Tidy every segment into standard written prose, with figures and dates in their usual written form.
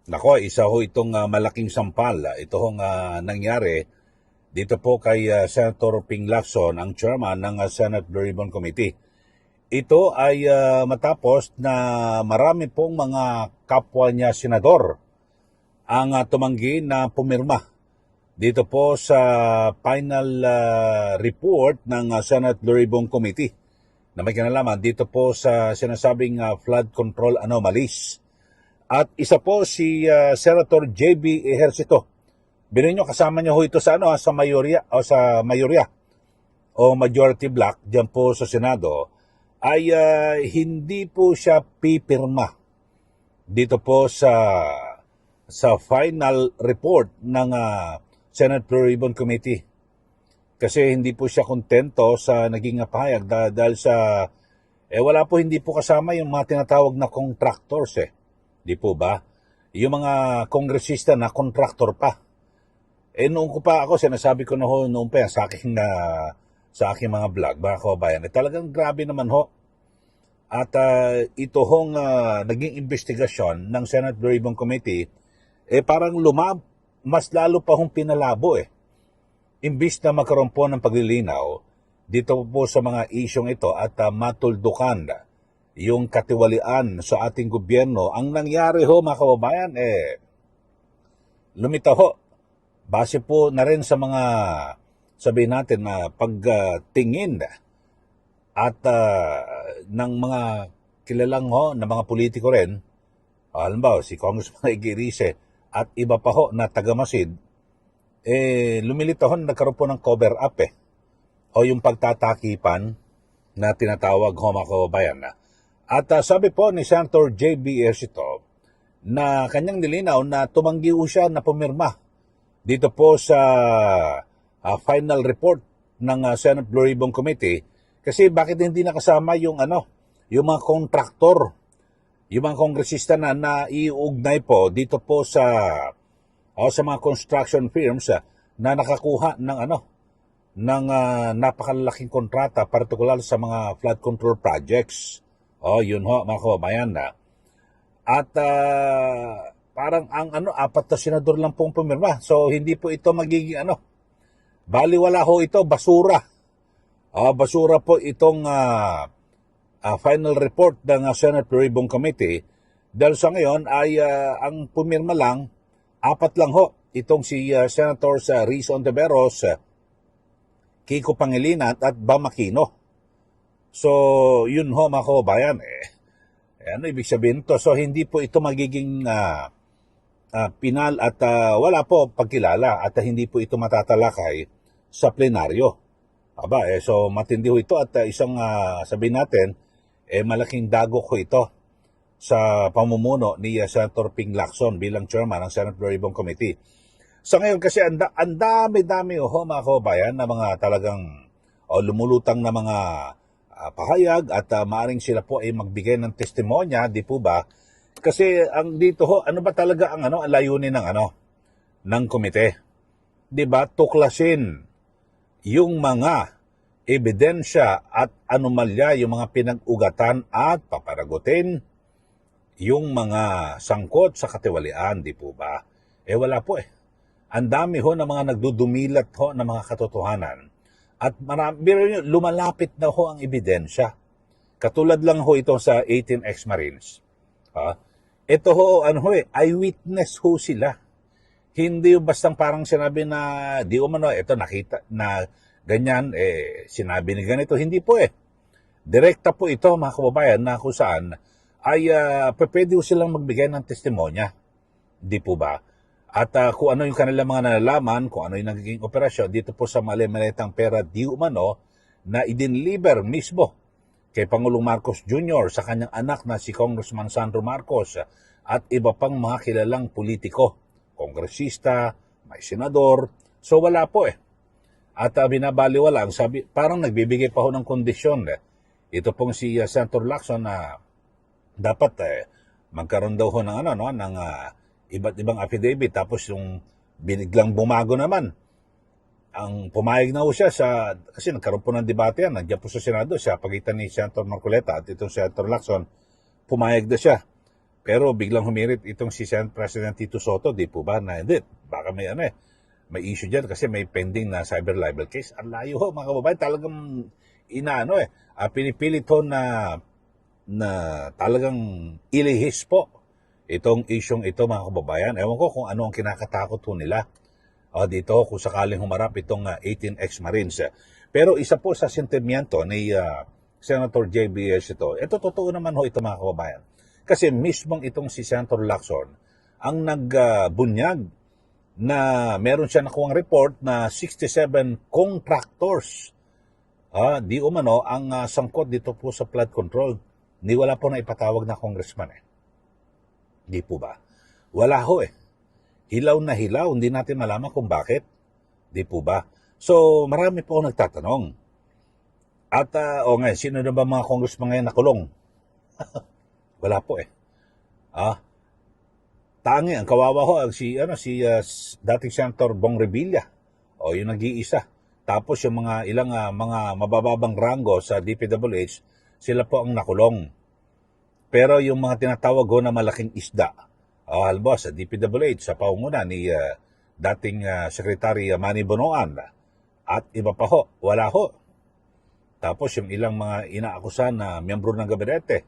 Nako, isa ho itong malaking sampal. Ito hong nangyari dito po kay Senator Ping Lacson, ang chairman ng Senate Blue Ribbon Committee. Ito ay matapos na marami pong mga kapwa niya senador ang tumanggi na pumirma dito po sa final report ng Senate Blue Ribbon Committee na may kinalaman dito po sa sinasabing flood control anomalies. At isa po si Senator JB Ejercito. Bilhin nyo, kasama niyo ho ito sa sa mayorya o majority block diyan po sa Senado, ay hindi po siya pipirma dito po sa final report ng Senate Blue Ribbon Committee. Kasi hindi po siya kontento sa naging pahayag dahil sa wala po, hindi po kasama yung mga tinatawag na contractors Di po ba? Yung mga kongresista na contractor pa. Noong ko pa ako, sinasabi ko na ho noong pa yan sa aking mga vlog, mga kababayan, talagang grabe naman ho. At ito hong naging investigasyon ng Senate Blue Ribbon Committee, parang mas lalo pa hong pinalabo Imbis na magkaroon po ng paglilinaw dito po sa mga isyong ito at matuldukan yung katiwalian sa ating gobyerno, ang nangyari ho mga kababayan, lumitaw ho. Base po na rin sa mga, sabihin natin na pagtingin at ng mga kilalang na mga politiko rin, halimbawa si Congressman Igirice at iba pa ho na tagamasid, lumilitaw ho, nagkaroon po ng cover up o yung pagtatakipan na tinatawag ho mga kababayan At sabi po ni Senator J.B. Ejercito na kanyang nilinaw na tumanggi siya na pumirma dito po sa final report ng Senate Blue Ribbon Committee kasi bakit hindi nakasama yung yung mga kontraktor, yung mga kongresista na naiugnay po dito po sa mga construction firms na nakakuha ng ng napakalaking kontrata partikular sa mga flood control projects. Yun ho, mga kababayan At parang ang apat na senador lang pong pumirma. So, hindi po ito magiging baliwala ho ito, basura. Basura po itong final report ng Senate Blue Ribbon Committee. Dahil sa ngayon ay ang pumirma lang, apat lang ho. Itong si Senators Riz Ontiveros, Kiko Pangilinan at Bam Aquino. So, yun ho mga kababayan ano ibig sabihin to? So, hindi po ito magiging pinal at wala po pagkilala at hindi po ito matatalakay sa plenaryo. So matindi ho ito at isang sabihin natin, malaking dagok ho ito sa pamumuno ni Senator Ping Lacson bilang chairman ng Senate Blue Ribbon Committee. Sa ngayon kasi ang dami-dami ho mga kababayan na mga talagang lumulutang na mga pahayag at maaring sila po ay magbigay ng testimonya, di po ba? Kasi ang dito ho, ano ba talaga ang layunin ng ng komite? Di ba? Tuklasin yung mga ebidensya at anomalya, yung mga pinag-ugatan at paparagutin yung mga sangkot sa katiwalian, di po ba? Wala po Ang dami ho ng mga nagdudumilat ho ng mga katotohanan. At lumalapit na ho ang ebidensya. Katulad lang ho ito sa 18 ex-Marines. Ito ho, eyewitness ho sila. Hindi yung bastang parang sinabi na, di umano, ito nakita na ganyan, sinabi ni ganito. Hindi po Direkta po ito, mga kababayan, na kung saan ay pwede ho silang magbigay ng testimonya. Di po ba? At kung ano yung kanilang mga nalalaman, kung ano yung nagiging operasyon dito po sa mali-malitang pera di umano na idinliber mismo kay Pangulong Marcos Jr. sa kanyang anak na si Congressman Sandro Marcos at iba pang mga kilalang politiko, kongresista, may senador. So wala po At binabaliwala, sabi, parang nagbibigay pa ho ng kondisyon. Ito pong si Senator Lacson na dapat magkaroon daw ho ng ng iba't ibang affidavit, tapos yung biniglang bumago naman. Ang pumayag na ho siya kasi nagkaroon po ng debate yan, nandiyan po sa Senado siya, pagitan ni Senator Marcoleta at itong Senator Lacson, pumayag na siya Pero biglang humirit itong si Senate President Tito Soto, di po ba, na hindi, baka may issue dyan kasi may pending na cyber libel case. Ang layo ho, mga kababayan, talagang pinipilit ho na talagang ilihis po itong isyong ito, mga kababayan. Ewan ko kung ano ang kinakatakot ho nila dito kung sakaling humarap itong 18 ex-Marines. Pero isa po sa sentimiento ni Senator JBS ito totoo naman ho ito, mga kababayan. Kasi mismong itong si Senator Lacson ang nagbunyag na meron siya nakuhang report na 67 contractors di umano ang sangkot dito po sa flood control. Ni wala po na ipatawag na congressman Di po ba? Wala ho Hilaw na hilaw, hindi natin malaman kung bakit. Di po ba? So, marami po ako nagtatanong. At, ngayon, sino na ba mga congressman ngayon nakulong? Wala po Tangi, ang kawawa ho, si dating Senator Bong Revilla. Yung nag-iisa. Tapos yung mga ilang mga mabababang ranggo sa DPWH, sila po ang nakulong. Pero yung mga tinatawag ho na malaking isda, halimbawa sa DPWH, sa paunguna ni dating Secretary Manny Bonoan, at iba pa ho, wala ho. Tapos yung ilang mga inaakusan na miyembro ng gabinete,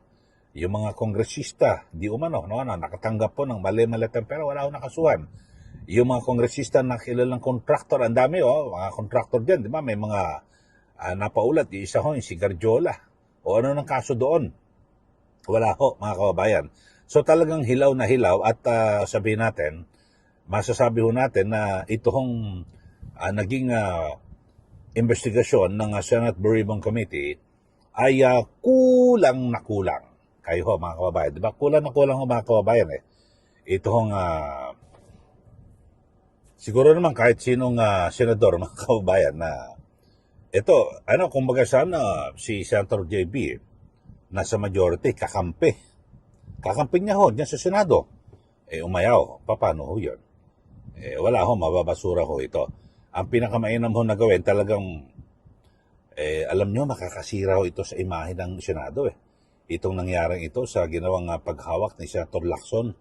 yung mga kongresista, di umano, nakatanggap po ng mali-mali pera, wala ho nakasuhan. Yung mga kongresista na kilalang kontraktor, ang dami mga kontraktor dyan, di ba? May mga napaulat, yung isa ho, yung si Garjola. O ano ng kaso doon? Wala ho, mga kababayan. So talagang hilaw na hilaw at sabihin natin, masasabi ho natin na ito hong naging investigasyon ng Senate Bureau Committee ay kulang na kulang. Kayo ho, mga kababayan. Diba? Kulang na kulang ho, mga kababayan Ito hong siguro naman kahit sinong senador, mga kababayan, na ito, kumbaga sana si Senator JB nasa majority, kakampi. Kakampi niya ho, dyan sa Senado. Umayaw. Paano ho yun? Wala ho, mababasura ho ito. Ang pinakamainam ho na gawin, talagang, alam nyo, makakasira ho ito sa imahe ng Senado Itong nangyaring ito sa ginawang paghawak ni Senator Lacson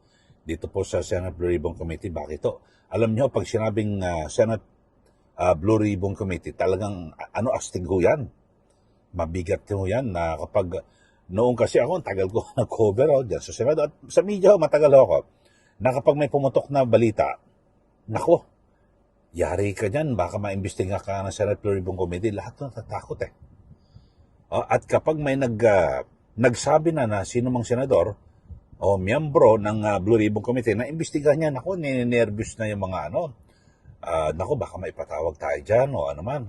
dito po sa Senate Blue Ribbon Committee. Bakit ito? Alam nyo, pag sinabing Senate Blue Ribbon Committee, talagang astig ho yan. Mabigat ho yan na kapag noong kasi ako, tagal ko nag-cover dyan sa Senado at sa media matagal ako na kapag may pumutok na balita, nako, yari ka dyan, baka maimbestiga ka ng Senate Blue Ribbon Committee, lahat natatakot at kapag may nagsabi na sino mang senador o miyembro ng Blue Ribbon Committee na imbestigahan niya, nako, ninervous na yung mga nako, baka maipatawag tayo dyan o ano man.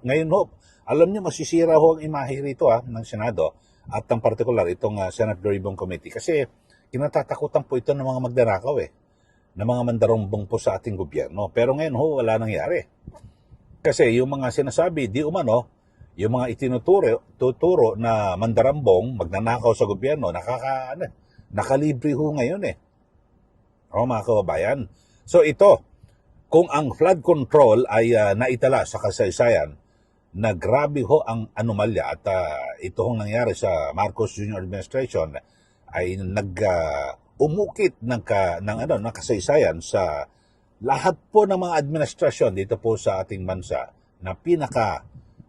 Ngayon ho, alam niyo, masisira ho ang imahe rito ng Senado at ang particular itong Senate Blue Ribbon Committee kasi kinatatakutan po ito ng mga magdanakaw ng mga mandarumbong po sa ating gobyerno. Pero ngayon ho, wala nangyari. Kasi yung mga sinasabi, di umano, yung mga itinuturo na mandarambong, magnanakaw sa gobyerno, nakalibre ho ngayon mga kababayan. So ito, kung ang flood control ay naitala sa kasaysayan, na grabe ho ang anomalya at ito hong nangyari sa Marcos Jr. Administration ay umukit ng kasaysayan sa lahat po ng mga administrasyon dito po sa ating bansa na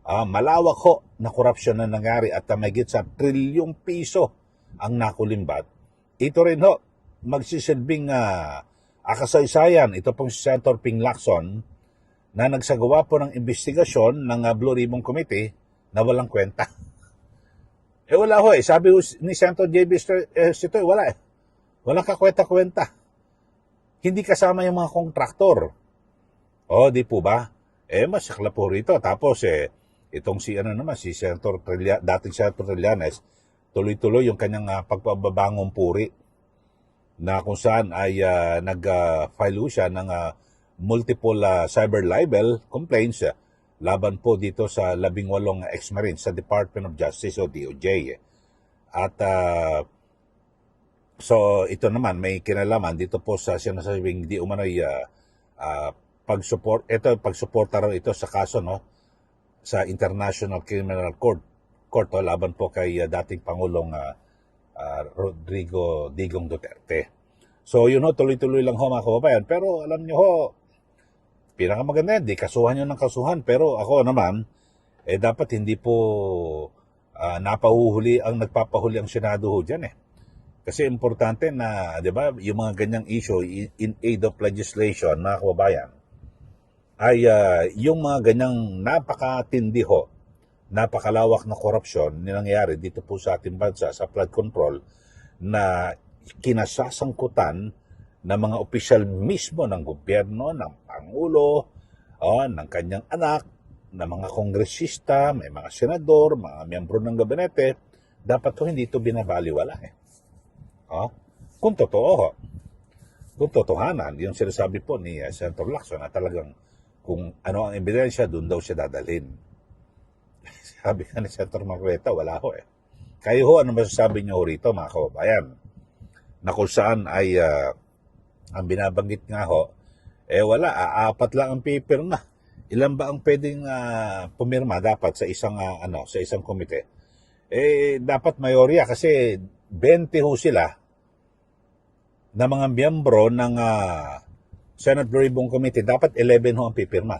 malawak ho na korupsyon na nangyari at mahigit sa trilyong piso ang nakulimbat. Ito rin ho, magsisilbing kasaysayan, ito pong si Senator Ping Lacson na nagsagawa po ng investigasyon ng Blue Ribbon Committee na walang kwenta. Wala ho sabi ni Senator JB wala Walang kakwenta-kwenta. Hindi kasama yung mga kontraktor. Di po ba? Masakla po rito. Tapos itong si si Senator dating Senator Trillanes, tuloy-tuloy yung kanyang pagpababangong puri na kung saan ay nag-file siya ng multiple cyber libel complaints laban po dito sa 18 ex-Marines sa Department of Justice o DOJ. At so ito naman may kinalaman dito po sa sinasabing di umano'y pagsuporta raw ito sa kaso sa International Criminal Court laban po kay dating Pangulong Rodrigo Digong Duterte. So yun ho, tuloy-tuloy lang ho mga kababayan. Pero alam nyo ho, pinakamaganda yan, di kasuhan yun ng kasuhan. Pero ako naman, dapat hindi po napahuhuli ang nagpapahuli ang Senado ho dyan eh. Kasi importante na, di ba, yung mga ganyang issue in aid of legislation, mga kababayan, ay yung mga ganyang napakatindi ho, napakalawak na korupsyon na nangyayari dito po sa ating bansa sa flood control na kinasasangkutan ng mga opisyal mismo ng gobyerno, ng Pangulo, ng kanyang anak, ng mga kongresista, may mga senador, mga miyembro ng gabinete, dapat ho hindi ito binabaliwala eh. Kung totoo ho, kung totohanan, yung sinasabi po ni Senator Lacson na talagang kung ano ang ebidensya, doon daw siya dadalhin. Sabi nga ni Senator Marcoleta, wala ho eh. Kayo ho, ano masasabi niyo rito mga kababayan? Na kung saan ay ang binabanggit nga ho, wala, apat lang ang pipirma. Ilan ba ang pwedeng pumirma dapat sa isang sa isang komite? Dapat mayorya kasi 20 ho sila na mga miyembro ng Senate Blue Ribbon Committee, dapat 11 ho ang pipirma.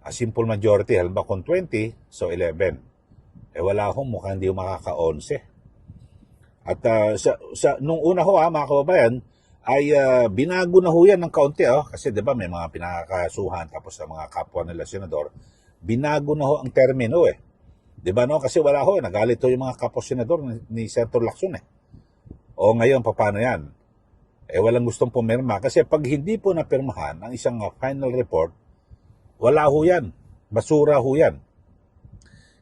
A simple majority, halimbawa kung 20, so 11. Wala ho, mukhang hindi ho makaka-11. At nung una ho mga kababayan, ay binago na ho yan ng kaunti. Kasi di ba may mga pinakakasuhan tapos sa mga kapwa nila senador, binago na ho ang termino eh. Di ba no? Kasi wala ho, nagalit ho yung mga kapwa senador ni Senator Lacson eh. O ngayon, paano yan? Walang gustong pumirma. Kasi pag hindi po napirmahan ang isang final report, wala ho yan. Basura ho yan.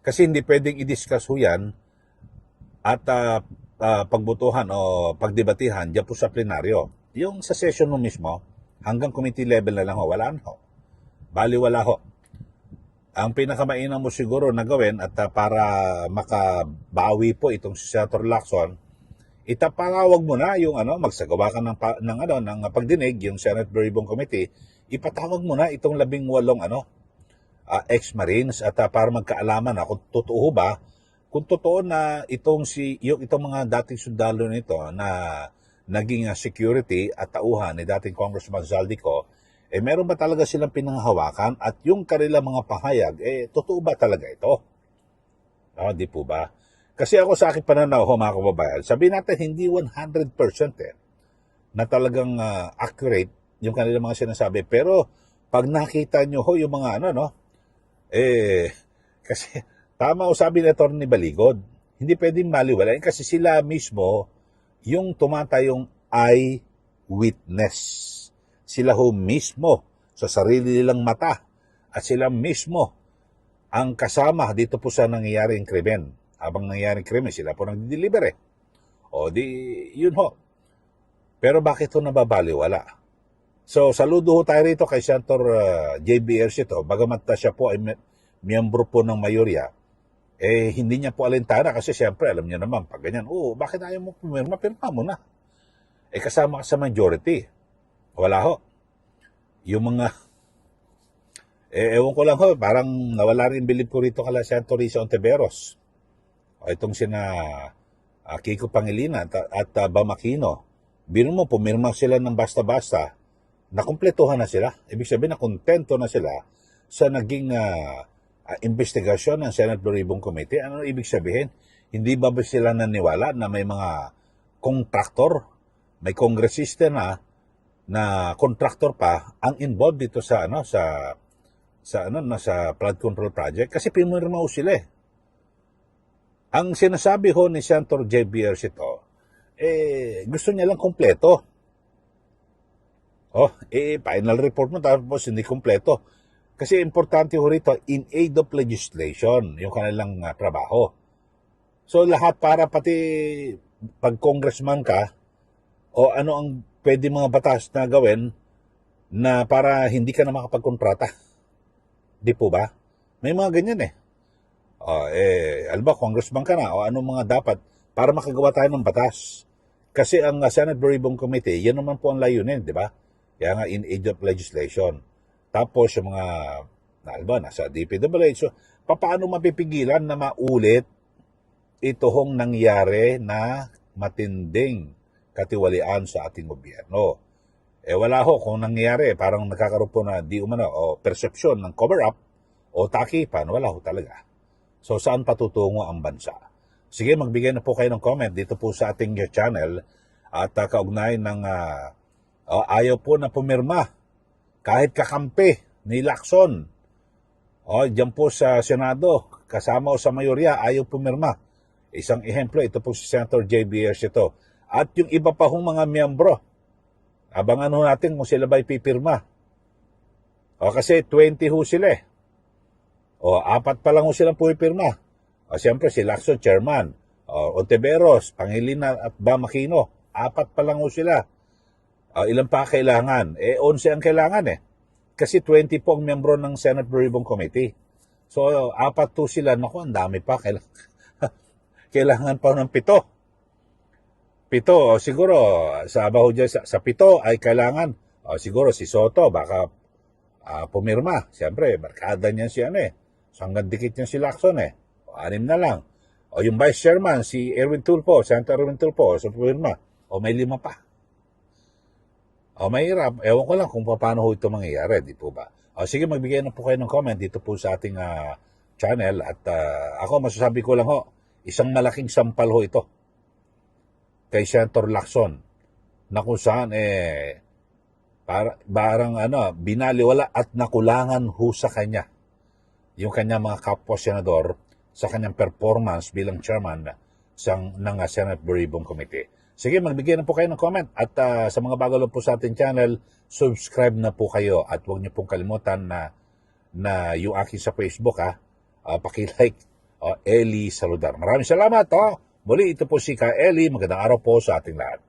Kasi hindi pwedeng i-discuss ho yan at pagbutuhan o pagdebatihan dyan po sa plenaryo. Yung sa session mo mismo, hanggang committee level na lang ho, wala na ho. Bali wala ho. Ang pinakamainam mo siguro na gawin at para makabawi po itong si Senator Lacson, itapangawag mo na yung magsagawa ka ng pagdinig, yung Senate Blue Ribbon Committee, ipatawag mo na itong 18 ex-Marines at para magkaalaman na kung totoo ba, kung totoo na itong mga dating sundalo nito na naging security at tauhan ni dating Congressman Zaldico, meron ba talaga silang pinanghahawakan at yung kanilang mga pahayag, totoo ba talaga ito? Di po ba? Kasi ako sa aking pananaw, mga kababayan, sabihin natin hindi 100% na talagang accurate yung kanilang mga sinasabi. Pero pag nakita nyo ho yung mga kasi tama o sabi ni Atty. Baligod, hindi pwedeng maliwalain kasi sila mismo yung tumatayong eyewitness. Sila ho mismo sa sarili nilang mata at sila mismo ang kasama dito po sa nangyayaring krimen. Habang nangyayaring krimen, sila po nagdi-deliver eh. O di, yun ho. Pero bakit ho nababaliwala? So, saludo ho tayo rito kay Senator J.B. Ercito. Bagamat siya po ay miyembro po ng mayorya, hindi niya po alintana kasi siyempre, alam niya naman, pag ganyan, bakit ayaw mo pumirma? Pirma mo na. Kasama ka sa majority. Wala ho. Yung mga, ewan ko lang ho, parang nawala rin bilib ko rito kala Senator Risa Ontiveros. Itong sina Kiko Pangilinan at Bamakino. Bino mo, pumirma sila ng basta-basta, nakumpletuhan na sila. Ibig sabihin na kontento na sila sa naging investigasyon ng Senate Blue Ribbon Committee. Ano ibig sabihin? Hindi ba sila naniwala na may mga kontraktor, may kongresista na kontraktor pa ang involved dito sa flood control project? Kasi pinirma ho sila eh. Ang sinasabi ho ni Senator J.B. Ercito, gusto niya lang kompleto. Final report mo tapos hindi kompleto. Kasi importante ho rito, in aid of legislation, yung kanilang trabaho. So lahat para pati pag congressman ka, o ano ang pwede mga batas na gawin na para hindi ka na makapagkontrata. Di po ba? May mga ganyan eh. Alba, congressman ka na, o anong mga dapat para makagawa tayo ng batas. Kasi ang Senate Blue Ribbon Committee, yan naman po ang layunin, di ba? Kaya nga in aid of legislation. Tapos yung mga, nasa DPWH, so paano mapipigilan na maulit ito hong nangyari na matinding katiwalian sa ating gobyerno. Wala ho kung nangyari, parang nagkakaroon po na di umano o persepsyon ng cover-up o takipan, wala ho talaga. So saan patutungo ang bansa? Sige, magbigay na po kayo ng comment dito po sa ating channel at kaugnay ng ayaw po na pumirma kahit kakampi ni Lacson. Diyan po sa Senado, kasama o sa mayorya, ayaw pumirma. Isang ehemplo, ito po si Senator JBS ito. At yung iba pa hong mga miyembro, abangan ho natin kung sila ba'y pipirma. Kasi 20 ho sila eh. 4 pa lang ho silang pupirma. Siyempre si Lacson, chairman. Ontiveros, Pangilinan at Bamakino, 4 pa lang ho sila. Ilan pa kailangan? 11 ang kailangan eh. Kasi 20 po ang miyembro ng Senate Blue Ribbon Committee. So, 4 to sila. Naku, ang dami pa. Kailangan pa ng 7. 7, siguro, sa 7 ay kailangan. Siguro si Soto, baka pumirma. Siyempre, barkada niyan si So, hanggang dikit niyan si Lacson 6 na lang. Yung Vice Chairman, si Erwin Tulfo, Senator Erwin Tulfo, so pumirma. May 5 pa. Mahirap. Ewan ko lang kung paano ho ito mangyayari, di po ba? Sige, magbigay na po kayo ng comment dito po sa ating channel. At ako, masasabi ko lang ho, isang malaking sampal ho ito kay Senator Lacson na kung saan parang binaliwala at nakulangan ho sa kanya yung kanya mga kapwa-senador sa kanyang performance bilang chairman ng Senate Blue Ribbon Committee. Sige, magbigay na po kayo ng comment at sa mga bago lang po sa ating channel, subscribe na po kayo at huwag niyo pong kalimutan na yung akin sa Facebook paki-like Eli Saludar. Maraming salamat. Muli ito po si Ka Eli. Magandang araw po sa ating lahat.